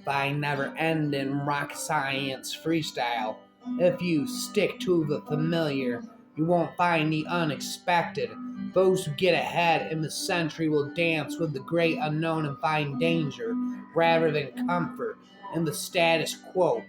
by never-ending rock science freestyle. If you stick to the familiar, you won't find the unexpected. Those who get ahead in the century will dance with the great unknown and find danger rather than comfort in the status quo.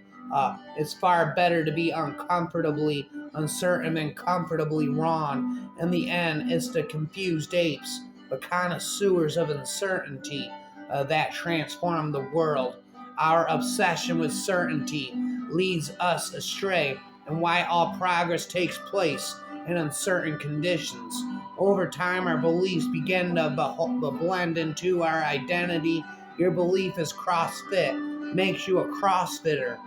It's far better to be uncomfortably uncertain than comfortably wrong. In the end, it's the confused apes, the connoisseurs of uncertainty, that transform the world. Our obsession with certainty leads us astray, and why all progress takes place in uncertain conditions. Over time, our beliefs begin to blend into our identity. Your belief is CrossFit makes you a CrossFitter.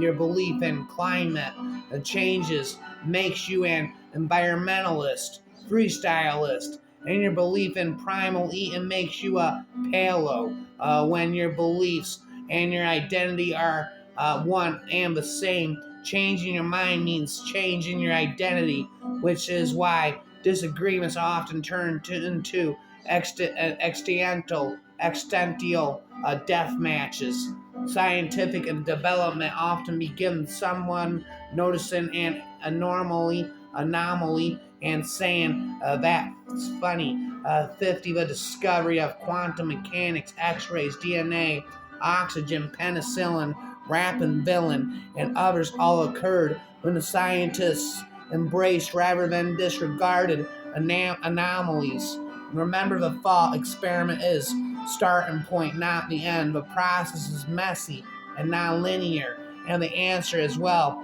Your belief in climate changes makes you an environmentalist, freestylist, and your belief in primal eating makes you a paleo. When your beliefs and your identity are one and the same, changing your mind means changing your identity, which is why disagreements often turn into existential death matches. Scientific development often begins someone noticing an anomaly and saying that's funny. 50, the discovery of quantum mechanics, X-rays, DNA, oxygen, penicillin, rapid villain, and others all occurred when the scientists embraced rather than disregarded anomalies. Remember, the thought experiment is starting point, not the end. The process is messy and non-linear, and the answer as well.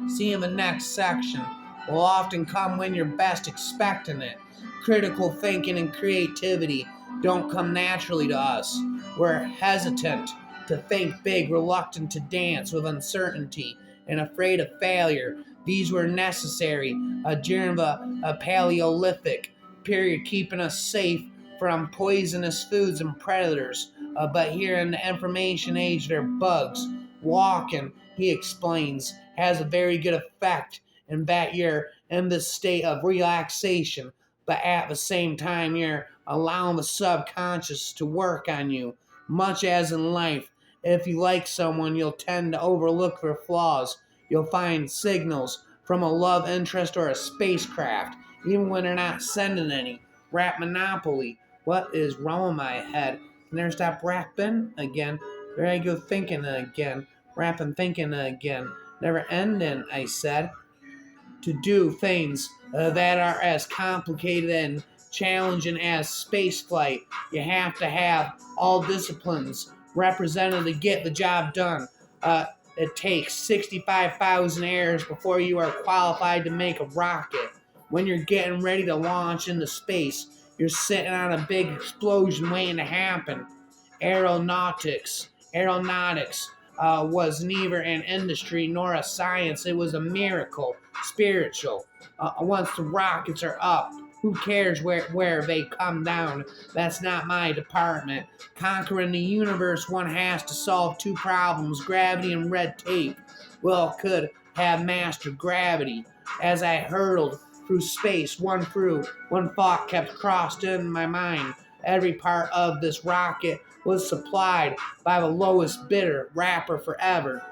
See in the next section will often come when you're best expecting it. Critical thinking and creativity don't come naturally to us. We're hesitant to think big, reluctant to dance with uncertainty, and afraid of failure. These were necessary during the Paleolithic period, keeping us safe from poisonous foods and predators. But here in the information age, they're bugs. Walking, he explains, has a very good effect in that you're in this state of relaxation, but at the same time, you're allowing the subconscious to work on you. Much as in life, if you like someone, you'll tend to overlook their flaws. You'll find signals from a love interest or a spacecraft, even when they're not sending any. Rap Monopoly. What is wrong with my head? Can I stop rapping again? Very good thinking again. Rapping thinking again. Never ending, I said. To do things that are as complicated and challenging as spaceflight, you have to have all disciplines represented to get the job done. It takes 65,000 errors before you are qualified to make a rocket. When you're getting ready to launch into space, you're sitting on a big explosion waiting to happen. Aeronautics was neither an industry nor a science. It was a miracle, spiritual. Once the rockets are up, who cares where they come down? That's not my department. Conquering the universe, one has to solve two problems, gravity and red tape. Well, could have mastered gravity. As I hurtled through space, one thought kept crossed in my mind. Every part of this rocket was supplied by the lowest bidder, rapper forever.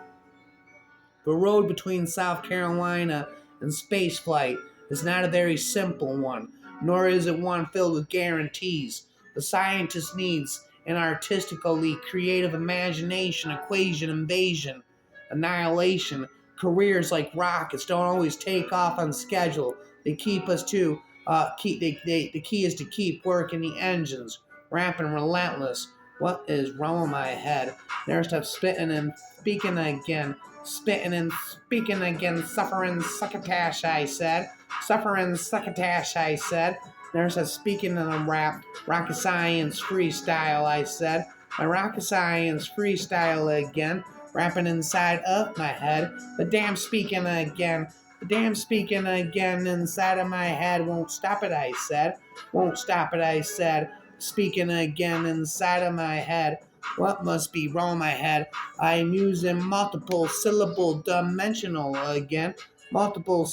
The road between South Carolina and spaceflight is not a very simple one, nor is it one filled with guarantees. The scientist needs an artistically creative imagination, equation, invasion, annihilation. Careers like rockets don't always take off on schedule. They keep us to the key is to keep working the engines, rapping relentless. What is wrong with my head? Never stop spitting and speaking again. Spitting and speaking again. Suffering succotash, I said. Suffering succotash, I said. Never stop speaking in a rap. Rocket science freestyle, I said. My rocket science freestyle again. Rapping inside of my head. The damn speaking again. The damn speaking again inside of my head. Won't stop it, I said. Won't stop it, I said. Speaking again inside of my head. What must be wrong with my head? I'm using multiple syllable dimensional again. Multiple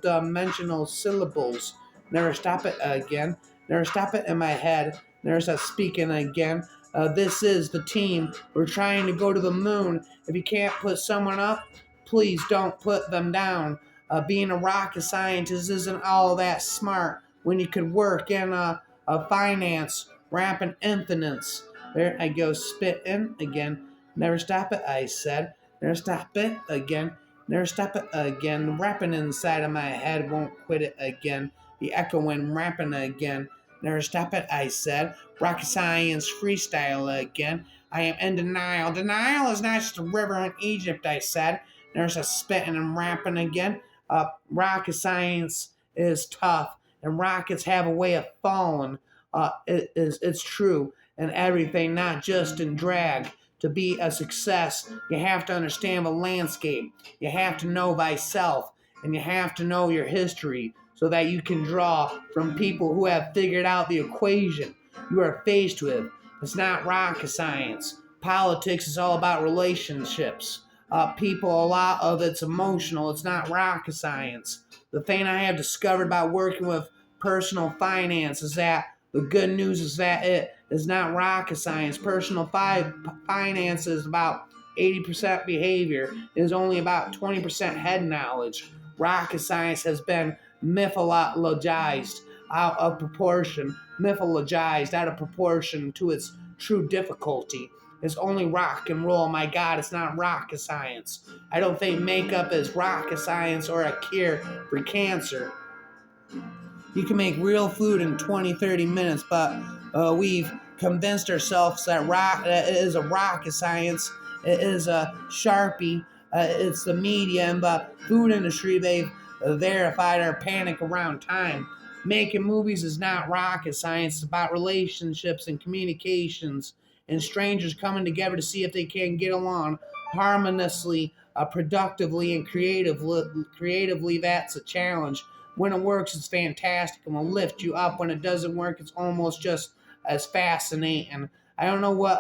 dimensional syllables. Never stop it again. Never stop it in my head. Never stop speaking again. This is the team. We're trying to go to the moon. If you can't put someone up, please don't put them down. Being a rocket scientist isn't all that smart when you could work in finance, rapid infinites. There I go, spitting again. Never stop it, I said. Never stop it again. Never stop it again. The rapping inside of my head won't quit it again. The echoing rapping again. Never stop it, I said. Rocket science freestyle again. I am in denial. Denial is not just a river in Egypt, I said. There's a spitting and rapping again. Rocket science is tough, and rockets have a way of falling. It's true in everything, not just in drag. To be a success, you have to understand the landscape. You have to know thyself, and you have to know your history so that you can draw from people who have figured out the equation you are faced with. It's not rocket science. Politics is all about relationships. People, a lot of it's emotional. It's not rocket science. The thing I have discovered about working with personal finance is that the good news is that it is not rocket science. Personal finance is about 80% behavior. It is only about 20% head knowledge. Rocket science has been mythologized out of proportion, to its true difficulty. It's only rock and roll. My God, it's not rocket science. I don't think makeup is rocket science or a cure for cancer. You can make real food in 20, 30 minutes, but we've convinced ourselves that it is a rocket science. It is a Sharpie. It's the media and the food industry. They've verified our panic around time. Making movies is not rocket science. It's about relationships and communications and strangers coming together to see if they can get along harmoniously, productively, and creatively. That's a challenge. When it works, it's fantastic and will lift you up. When it doesn't work, it's almost just as fascinating. I don't know what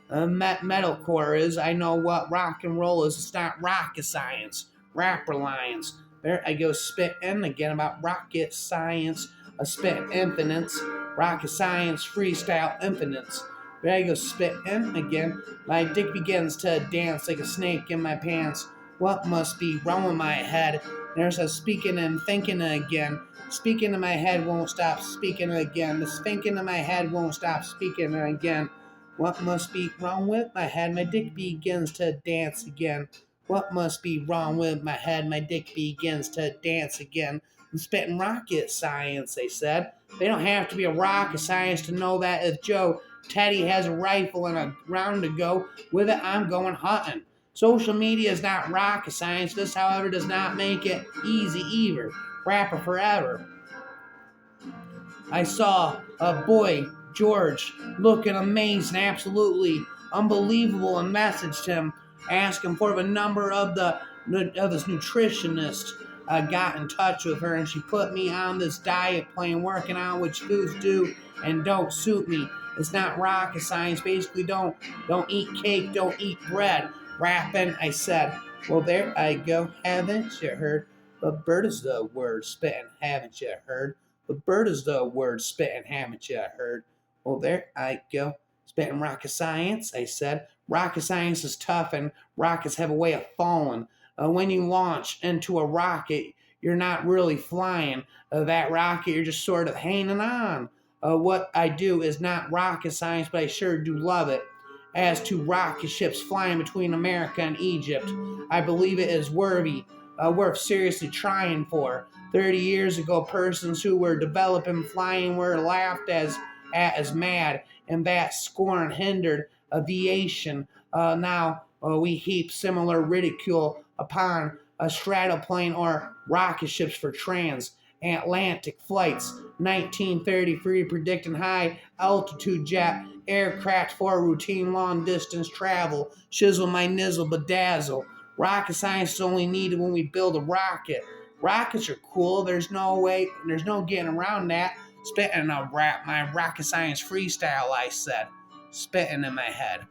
metalcore is. I know what rock and roll is. It's not rocket science. Rapper lines. There I go, spitting again about rocket science. A spit infinites. Rocket science freestyle infinites. There I go, spitting again. My dick begins to dance like a snake in my pants. What must be wrong with my head? There's a speaking and thinking again. Speaking in my head won't stop speaking again. The thinking in my head won't stop speaking again. What must be wrong with my head? My dick begins to dance again. What must be wrong with my head? My dick begins to dance again. I'm spitting rocket science, they said. They don't have to be a rocket science to know that if Joe Teddy has a rifle and a round to go with it, I'm going hunting. Social media is not rocket science. This, however, does not make it easy either. Rapper forever. I saw a boy, George, looking amazing, absolutely unbelievable, and messaged him, asking for the number of his nutritionist. I got in touch with her, and she put me on this diet plan, working out which foods do and don't suit me. It's not rocket science. Basically, don't eat cake, don't eat bread. Rapping, I said. Well, there I go. Haven't you heard? The bird is the word spitting. Haven't you heard? The bird is the word spitting. Haven't you heard? Well, there I go. Spitting rocket science, I said. Rocket science is tough, and rockets have a way of falling. When you launch into a rocket, you're not really flying. That rocket, you're just sort of hanging on. What I do is not rocket science, but I sure do love it. As to rocket ships flying between America and Egypt, I believe it is worth seriously trying for. 30 years ago, persons who were developing flying were laughed at as mad, and that scorn hindered aviation. Now we heap similar ridicule upon a stratoplane or rocket ships for transatlantic flights. 1933, predicting high altitude jet aircraft for routine long distance travel. Shizzle my nizzle bedazzle. Rocket science is only needed when we build a rocket. Rockets are cool. There's no getting around that. Spitting my rocket science freestyle, I said. Spitting in my head.